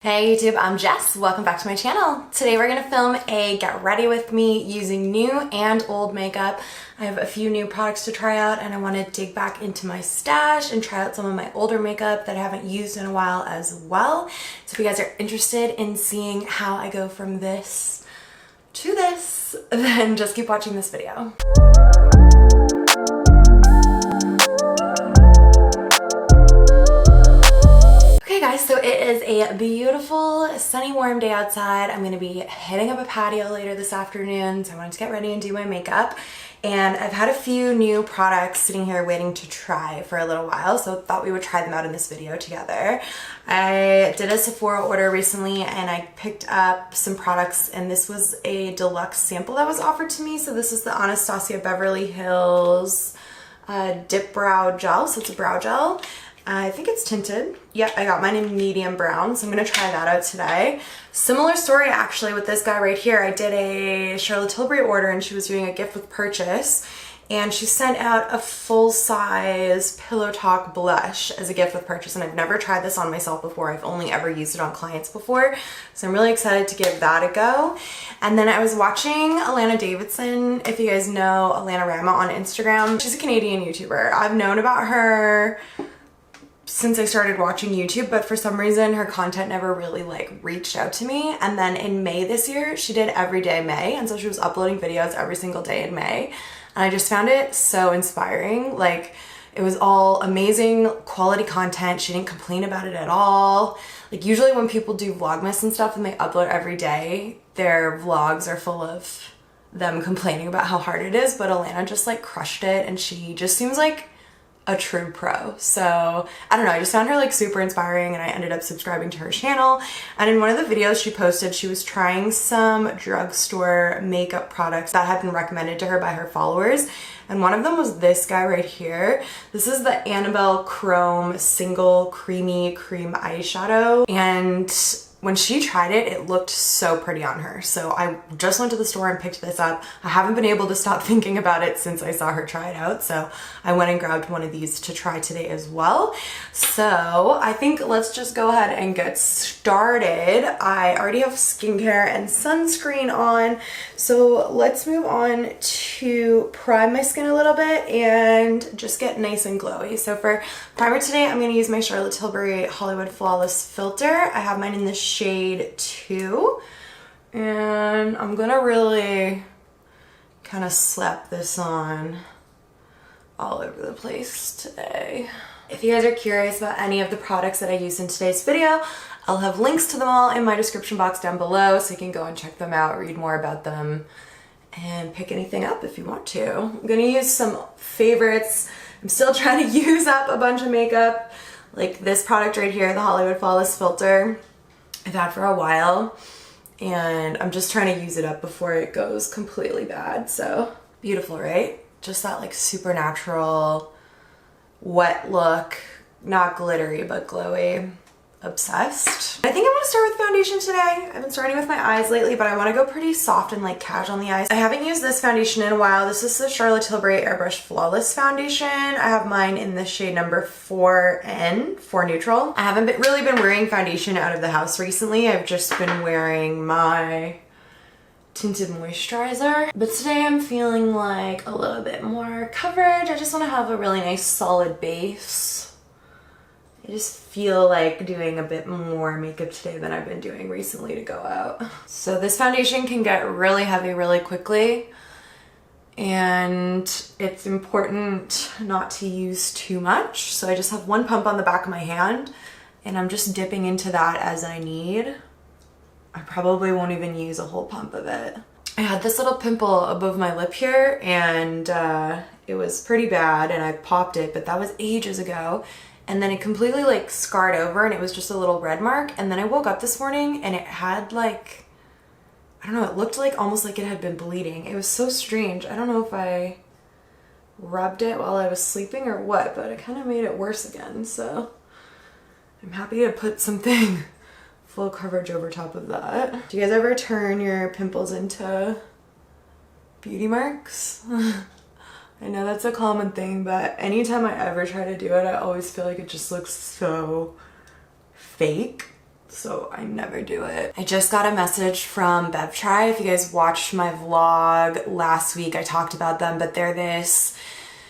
Hey YouTube, I'm Jess. Welcome back to my channel. Today we're gonna film a get ready with me using new and old makeup. I have a few new products to try out and I want to dig back into my stash and try out some of my older makeup that I haven't used in a while as well. So if you guys are interested in seeing how I go from this to this, then just keep watching this video. Okay guys, so it is a beautiful sunny warm day outside. I'm going to be hitting up a patio later this afternoon, so I wanted to get ready and do my makeup. And I've had a few new products sitting here waiting to try for a little while, so thought we would try them out in this video together. I did a Sephora order recently and I picked up some products, and this was a deluxe sample that was offered to me. So this is the Anastasia Beverly Hills Dip Brow Gel, so it's a brow gel. I think it's tinted. Yep, I got mine in medium brown, so I'm gonna try that out today. Similar story actually with this guy right here. I did a Charlotte Tilbury order and she was doing a gift with purchase, and she sent out a full-size Pillow Talk blush as a gift with purchase, and I've never tried this on myself before. I've only ever used it on clients before, so I'm really excited to give that a go. And then I was watching Alana Davidson, if you guys know Alana Rama on Instagram. She's a Canadian YouTuber. I've known about her since I started watching YouTube, but for some reason her content never really reached out to me. And then in May this year, she did Everyday May, and so she was uploading videos every single day in May. And I just found it so inspiring. Like, it was all amazing quality content. She didn't complain about it at all. Like, usually when people do Vlogmas and stuff and they upload every day, their vlogs are full of them complaining about how hard it is, but Alana just crushed it, and she just seems like a true pro. So I don't know, I just found her super inspiring, and I ended up subscribing to her channel. And in one of the videos she posted, she was trying some drugstore makeup products that had been recommended to her by her followers, and one of them was this guy right here. This is the Annabelle Chrome Single Creamy Cream Eyeshadow, and when she tried it, it looked so pretty on her. So I just went to the store and picked this up. I haven't been able to stop thinking about it since I saw her try it out. So I went and grabbed one of these to try today as well. So I think let's just go ahead and get started. I already have skincare and sunscreen on. So let's move on to prime my skin a little bit and just get nice and glowy. So for primer today, I'm gonna use my Charlotte Tilbury Hollywood Flawless Filter. I have mine in the shade 2, and I'm gonna really kind of slap this on all over the place today. If you guys are curious about any of the products that I use in today's video, I'll have links to them all in my description box down below, so you can go and check them out, read more about them, and pick anything up if you want to. I'm gonna use some favorites. I'm still trying to use up a bunch of makeup, like this product right here, the Hollywood Flawless Filter. I've had for a while, and I'm just trying to use it up before it goes completely bad. So beautiful, right? Just that super natural wet look, not glittery but glowy. Obsessed. I think I want to start with foundation today. I've been starting with my eyes lately, but I want to go pretty soft and casual on the eyes. I haven't used this foundation in a while. This is the Charlotte Tilbury Airbrush Flawless Foundation. I have mine in the shade number 4N, 4 Neutral. I haven't really been wearing foundation out of the house recently. I've just been wearing my tinted moisturizer. But today I'm feeling a little bit more coverage. I just want to have a really nice solid base. I just feel like doing a bit more makeup today than I've been doing recently to go out. So this foundation can get really heavy really quickly, and it's important not to use too much. So I just have one pump on the back of my hand, and I'm just dipping into that as I need. I probably won't even use a whole pump of it. I had this little pimple above my lip here, and it was pretty bad, and I popped it, but that was ages ago. And then it completely scarred over, and it was just a little red mark. And then I woke up this morning and it had I don't know, it looked almost like it had been bleeding. It was so strange. I don't know if I rubbed it while I was sleeping or what, but it kind of made it worse again. So I'm happy to put something full coverage over top of that. Do you guys ever turn your pimples into beauty marks? I know that's a common thing, but anytime I ever try to do it, I always feel like it just looks so fake. so I never do it. I just got a message from BevTry. If you guys watched my vlog last week, I talked about them, but they're this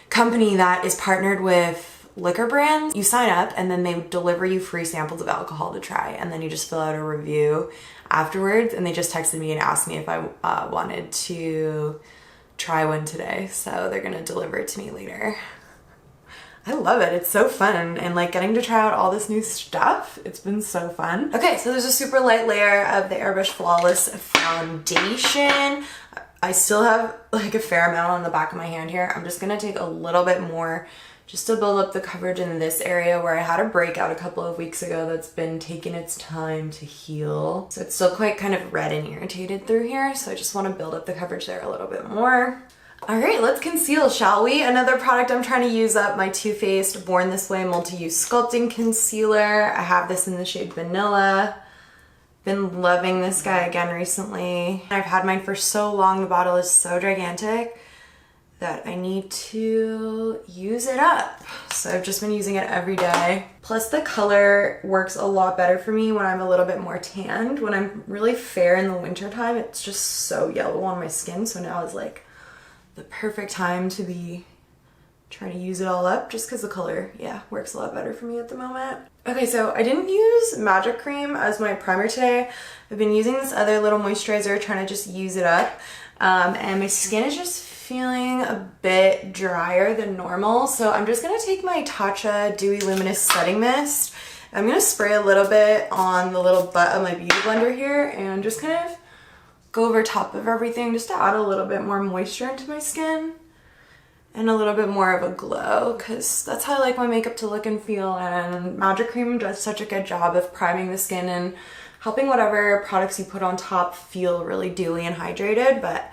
company that is partnered with liquor brands. You sign up and then they deliver you free samples of alcohol to try, and then you just fill out a review afterwards. And they just texted me and asked me if I wanted to try one today, so they're gonna deliver it to me later. I love it. It's so fun, and like getting to try out all this new stuff, it's been so fun. Okay, so there's a super light layer of the Airbrush Flawless foundation. I still have like a fair amount on the back of my hand here. I'm just gonna take a little bit more just to build up the coverage in this area where I had a breakout a couple of weeks ago that's been taking its time to heal. So it's still quite kind of red and irritated through here, so I just want to build up the coverage there a little bit more. All right, let's conceal, shall we? Another product I'm trying to use up, my Too Faced Born This Way Multi-Use Sculpting Concealer. I have this in the shade Vanilla. Been loving this guy again recently. I've had mine for so long, the bottle is so gigantic that I need to use it up. So I've just been using it every day. Plus the color works a lot better for me when I'm a little bit more tanned. When I'm really fair in the winter time, it's just so yellow on my skin. So now is like the perfect time to be trying to use it all up, just because the color, yeah, works a lot better for me at the moment. Okay, so I didn't use Magic Cream as my primer today. I've been using this other little moisturizer, trying to just use it up. And my skin is just feeling a bit drier than normal. So I'm just gonna take my Tatcha Dewy Luminous Setting Mist. I'm gonna spray a little bit on the little butt of my beauty blender here and just kind of go over top of everything just to add a little bit more moisture into my skin and a little bit more of a glow, because that's how I like my makeup to look and feel. And Magic Cream does such a good job of priming the skin and helping whatever products you put on top feel really dewy and hydrated. But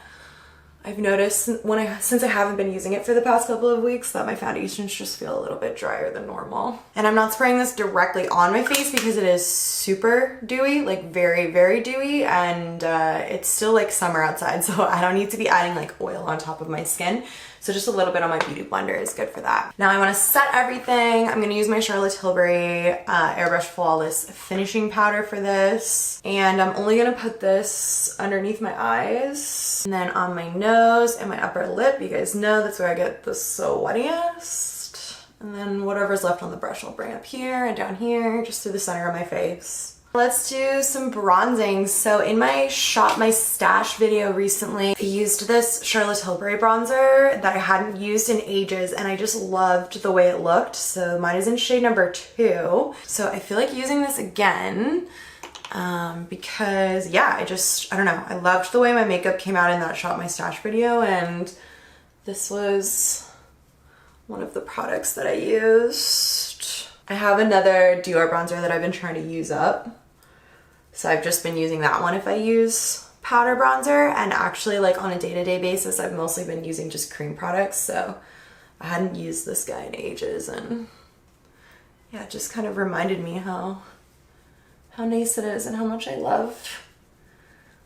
I've noticed since I haven't been using it for the past couple of weeks that my foundations just feel a little bit drier than normal. And I'm not spraying this directly on my face because it is super dewy, like very, very dewy, and it's still like summer outside, so I don't need to be adding like oil on top of my skin. So just a little bit on my beauty blender is good for that. Now I want to set everything. I'm going to use my Charlotte Tilbury Airbrush Flawless finishing powder for this. And I'm only going to put this underneath my eyes and then on my nose and my upper lip. You guys know that's where I get the sweatiest. And then whatever's left on the brush I'll bring up here and down here, just to the center of my face. Let's do some bronzing. So in my Shop My Stash video recently, I used this Charlotte Tilbury bronzer that I hadn't used in ages, and I just loved the way it looked. So mine is in shade number 2. So I feel like using this again because yeah, I don't know. I loved the way my makeup came out in that Shop My Stash video, and this was one of the products that I used. I have another Dior bronzer that I've been trying to use up. So I've just been using that one if I use powder bronzer, and actually like on a day-to-day basis I've mostly been using just cream products, so I hadn't used this guy in ages, and yeah, it just kind of reminded me how nice it is and how much I love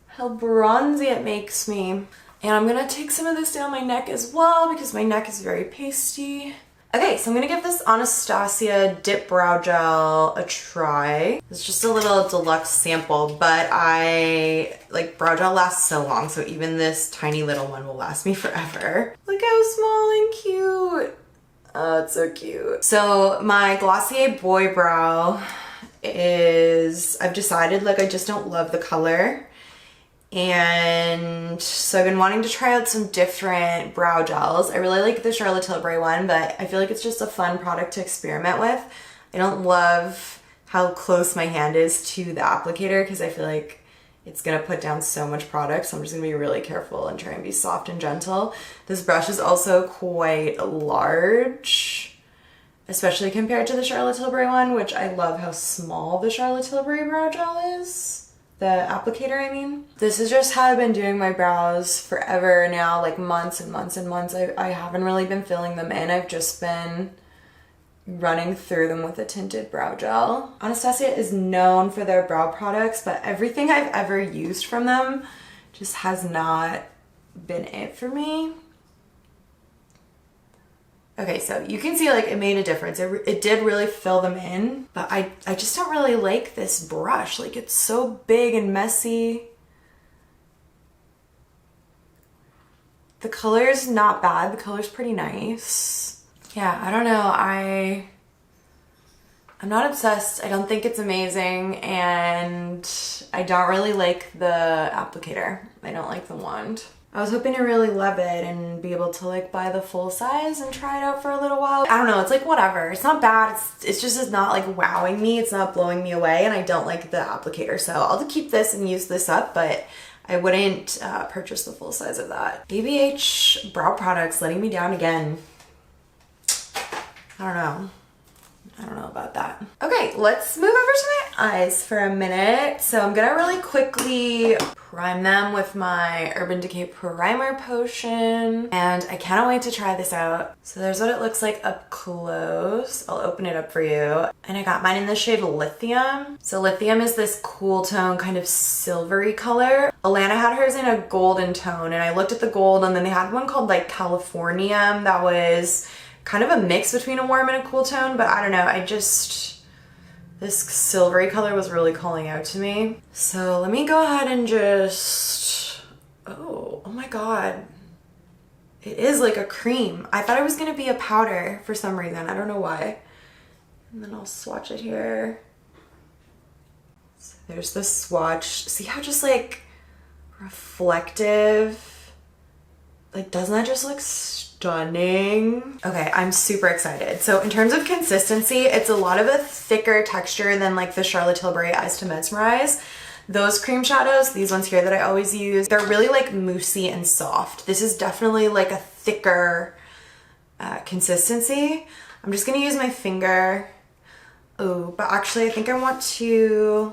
how bronzy it makes me. And I'm gonna take some of this down my neck as well because my neck is very pasty. Okay, so I'm gonna give this Anastasia Dip Brow Gel a try. It's just a little deluxe sample, but brow gel lasts so long, so even this tiny little one will last me forever. Look how small and cute. Oh, it's so cute. So my Glossier Boy Brow I've decided like I just don't love the color. And so I've been wanting to try out some different brow gels. I really like the Charlotte Tilbury one, but I feel like it's just a fun product to experiment with. I don't love how close my hand is to the applicator because I feel like it's gonna put down so much product, so I'm just gonna be really careful and try and be soft and gentle. This brush is also quite large, especially compared to the Charlotte Tilbury one, which I love how small the Charlotte Tilbury brow gel is. The applicator, I mean. This is just how I've been doing my brows forever now, like months and months and months. I haven't really been filling them in. I've just been running through them with a tinted brow gel. Anastasia is known for their brow products, but everything I've ever used from them just has not been it for me. Okay, so you can see like it made a difference. It did really fill them in, but I just don't really like this brush. Like it's so big and messy. The color's not bad. The color's pretty nice. Yeah, I don't know. I'm not obsessed. I don't think it's amazing, and I don't really like the applicator. I don't like the wand. I was hoping to really love it and be able to like buy the full size and try it out for a little while. I don't know, it's like whatever. It's not bad. It's just it's not like wowing me. It's not blowing me away, and I don't like the applicator. So I'll keep this and use this up, but I wouldn't purchase the full size of that. BBH brow products letting me down again. I don't know. I don't know about that. Okay, let's move over to my eyes for a minute. So I'm gonna really quickly prime them with my Urban Decay Primer Potion. And I cannot wait to try this out. So there's what it looks like up close. I'll open it up for you. And I got mine in the shade Lithium. So Lithium is this cool tone, kind of silvery color. Alana had hers in a golden tone, and I looked at the gold, and then they had one called like Californium that was kind of a mix between a warm and a cool tone, but I don't know, this silvery color was really calling out to me. So let me go ahead and just, oh my God. It is like a cream. I thought it was gonna be a powder for some reason, I don't know why. And then I'll swatch it here. So there's the swatch. See how just like reflective, like doesn't that just look stunning? Okay, I'm super excited. So in terms of consistency, it's a lot of a thicker texture than like the Charlotte Tilbury Eyes to Mesmerize. Those cream shadows, these ones here that I always use, they're really like moussey and soft. This is definitely like a thicker consistency. I'm just gonna use my finger. Oh, but actually I think I want to,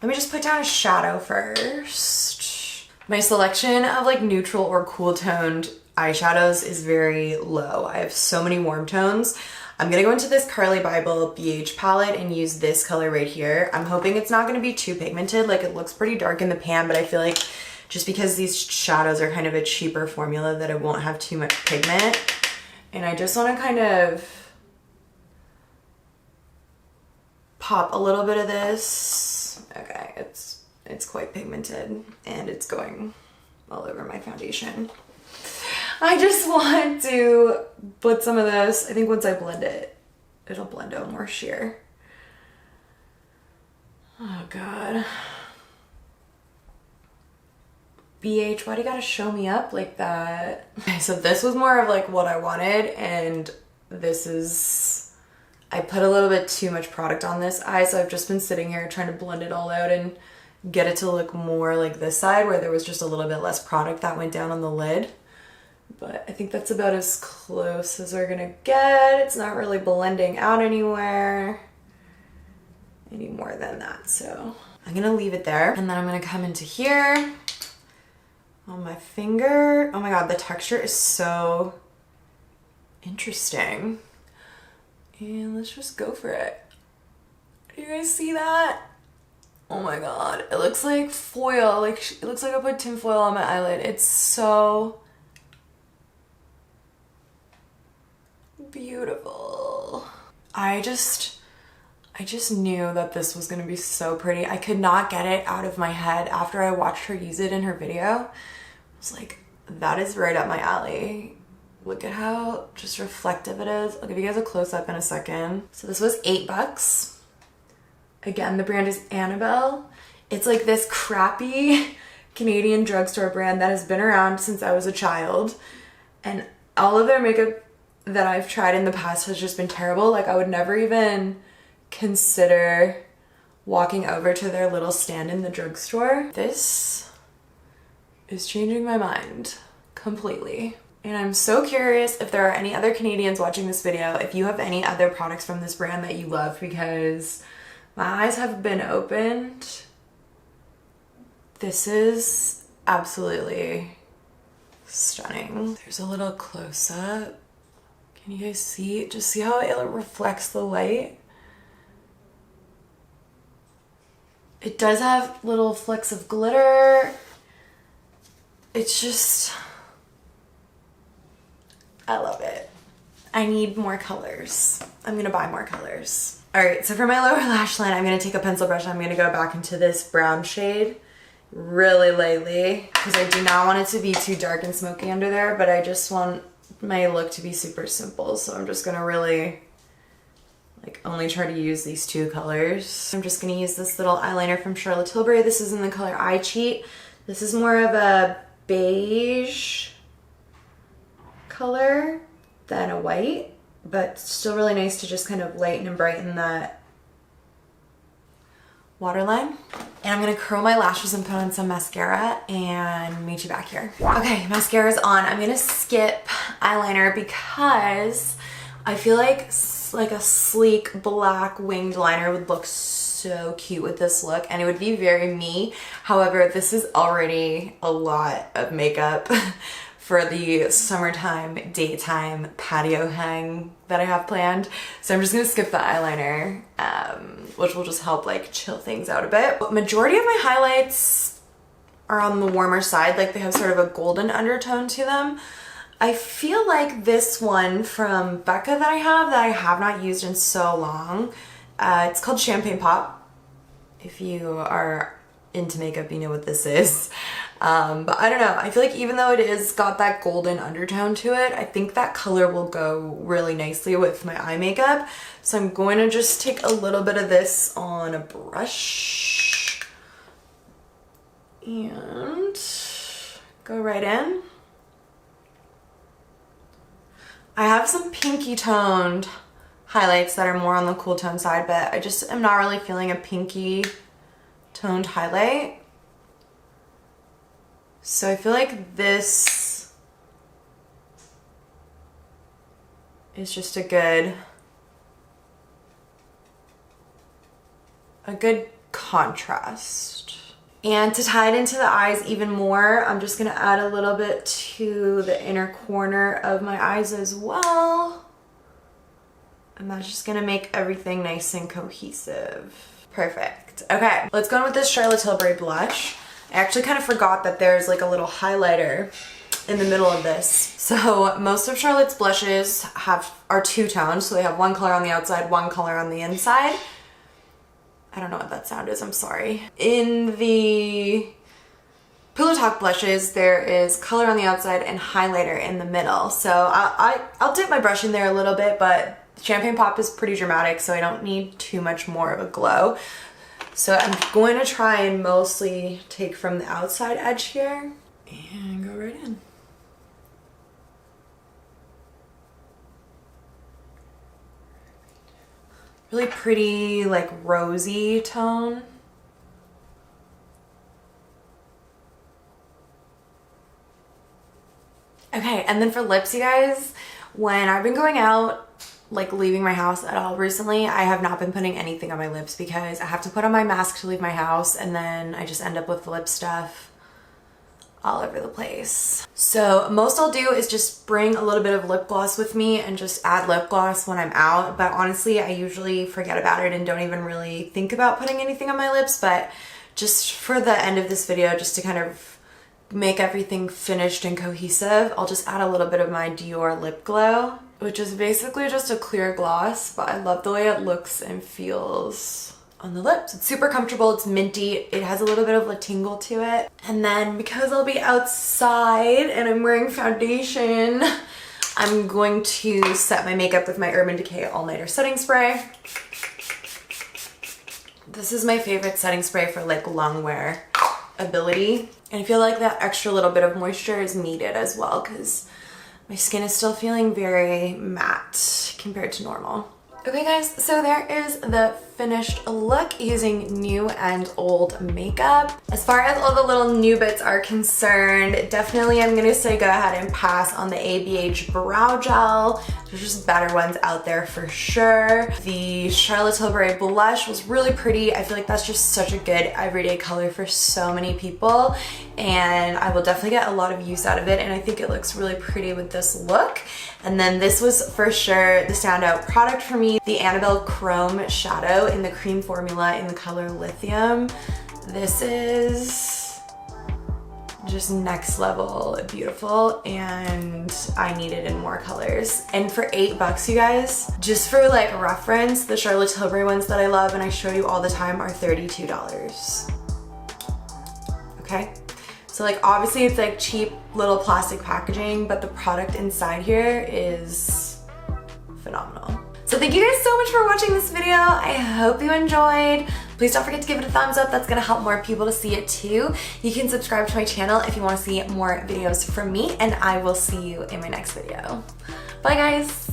let me just put down a shadow first. My selection of like neutral or cool toned eyeshadows is very low. I have so many warm tones. I'm gonna go into this Carly Bible BH palette and use this color right here. I'm hoping it's not gonna be too pigmented. Like it looks pretty dark in the pan, but I feel like just because these shadows are kind of a cheaper formula that it won't have too much pigment. And I just wanna kind of pop a little bit of this. Okay, it's quite pigmented and it's going all over my foundation. I just want to put some of this, I think once I blend it, it'll blend out more sheer. Oh God. BH, why do you gotta show me up like that? Okay, so this was more of like what I wanted, and this is, I put a little bit too much product on this eye, so I've just been sitting here trying to blend it all out and get it to look more like this side where there was just a little bit less product that went down on the lid. But I think that's about as close as we're gonna get. It's not really blending out anywhere any more than that. So I'm gonna leave it there. And then I'm gonna come into here on my finger. Oh my God, the texture is so interesting. And let's just go for it. Do you guys see that? Oh my God, it looks like foil. Like it looks like I put tin foil on my eyelid. It's so beautiful. I just knew that this was gonna be so pretty. I could not get it out of my head after I watched her use it in her video. I was like, that is right up my alley. Look at how just reflective it is. I'll give you guys a close-up in a second. So this was $8. Again, the brand is Annabelle. It's like this crappy Canadian drugstore brand that has been around since I was a child. And all of their makeup that I've tried in the past has just been terrible. Like I would never even consider walking over to their little stand in the drugstore. This is changing my mind completely. And I'm so curious if there are any other Canadians watching this video, if you have any other products from this brand that you love, because my eyes have been opened. This is absolutely stunning. There's a little close-up. Can you guys see? Just see how it reflects the light? It does have little flecks of glitter. It's just, I love it. I need more colors. I'm gonna buy more colors. All right, so for my lower lash line, I'm gonna take a pencil brush. I'm gonna go back into this brown shade really lightly because I do not want it to be too dark and smoky under there, but I just want my look to be super simple. So I'm just gonna really like only try to use these two colors. I'm just gonna use this little eyeliner from Charlotte Tilbury. This is in the color I Cheat. This is more of a beige color than a white, but still really nice to just kind of lighten and brighten that waterline. And I'm gonna curl my lashes and put on some mascara and meet you back here. Okay, mascara's on. I'm gonna skip eyeliner because I feel like a sleek black winged liner would look so cute with this look and it would be very me. However, this is already a lot of makeup for the summertime, daytime patio hang that I have planned. So I'm just gonna skip the eyeliner, which will just help like chill things out a bit. But majority of my highlights are on the warmer side, like they have sort of a golden undertone to them. I feel like this one from Becca that I have not used in so long, it's called Champagne Pop. If you are into makeup, you know what this is. But I don't know, I feel like even though it is got that golden undertone to it, I think that color will go really nicely with my eye makeup. So I'm going to just take a little bit of this on a brush and go right in. I have some pinky toned highlights that are more on the cool tone side, but I just am not really feeling a pinky toned highlight. So I feel like this is just a good contrast. And to tie it into the eyes even more, I'm just gonna add a little bit to the inner corner of my eyes as well. And that's just gonna make everything nice and cohesive. Perfect. Okay, let's go in with this Charlotte Tilbury blush. I actually kind of forgot that there's like a little highlighter in the middle of this. So most of Charlotte's blushes are two tones, so they have one color on the outside, one color on the inside. I don't know what that sound is, I'm sorry. In the Pillow Talk blushes, there is color on the outside and highlighter in the middle. So I'll dip my brush in there a little bit, but Champagne Pop is pretty dramatic, so I don't need too much more of a glow. So I'm going to try and mostly take from the outside edge here and go right in. Really pretty, like rosy tone. Okay, and then for lips, you guys, when I've been going out, like leaving my house at all recently, I have not been putting anything on my lips because I have to put on my mask to leave my house and then I just end up with lip stuff all over the place. So most I'll do is just bring a little bit of lip gloss with me and just add lip gloss when I'm out. But honestly, I usually forget about it and don't even really think about putting anything on my lips. But just for the end of this video, just to kind of make everything finished and cohesive, I'll just add a little bit of my Dior Lip Glow, which is basically just a clear gloss, but I love the way it looks and feels on the lips. It's super comfortable, it's minty, it has a little bit of a tingle to it. And then because I'll be outside and I'm wearing foundation, I'm going to set my makeup with my Urban Decay All Nighter Setting Spray. This is my favorite setting spray for like long wear ability. And I feel like that extra little bit of moisture is needed as well because my skin is still feeling very matte compared to normal. Okay guys, so there is the finished look using new and old makeup. As far as all the little new bits are concerned, definitely I'm gonna say go ahead and pass on the ABH Brow Gel. There's just better ones out there for sure. The Charlotte Tilbury blush was really pretty. I feel like that's just such a good everyday color for so many people, and I will definitely get a lot of use out of it, and I think it looks really pretty with this look. And then this was for sure the standout product for me, the Annabelle Chrome Shadow in the cream formula in the color Lithium. This is just next level beautiful, and I need it in more colors. And for $8, you guys, just for like reference, the Charlotte Tilbury ones that I love and I show you all the time are $32. Okay? So like obviously it's like cheap little plastic packaging, but the product inside here is phenomenal. So thank you guys so much for watching this video. I hope you enjoyed. Please don't forget to give it a thumbs up. That's gonna help more people to see it too. You can subscribe to my channel if you wanna see more videos from me, and I will see you in my next video. Bye guys.